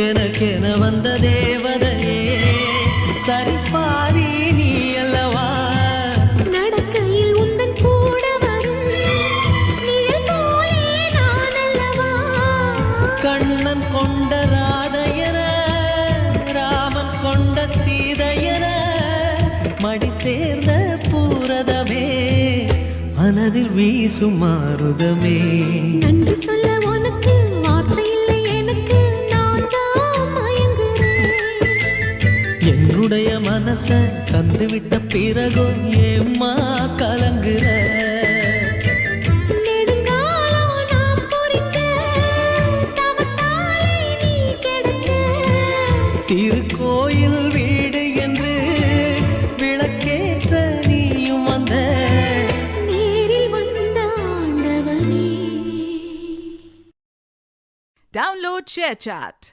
எனக்கென வந்த தேவதையே சரிபாதி நீ அல்லவா, நடக்கையில் உந்தன் கூட வரும் நிழல் போலே நான் அல்லவா, கண்ணன் கொண்ட ராதையர ராமன் கொண்ட சீதையர மடி சேர்ந்த பூரதமே மனதில் வீசும் மாருதமே. நன்றி சொல்ல உனக்கு வார்த்தை இல்லை எனக்கு, நான் தான் மயங்குறேன். என்னுடைய மனச தந்துவிட்ட பிறகு ஏம்மா கலங்குற, நெடுங்காலம் நாம் புரிஞ்ச தவத்தாலே நீ கிடைச்ச, திருக்கோயில் வீடு என்று விளக்கேற்ற நீயும் வந்த, நேரில் வந்த ஆண்டவனே. Download ShareChat.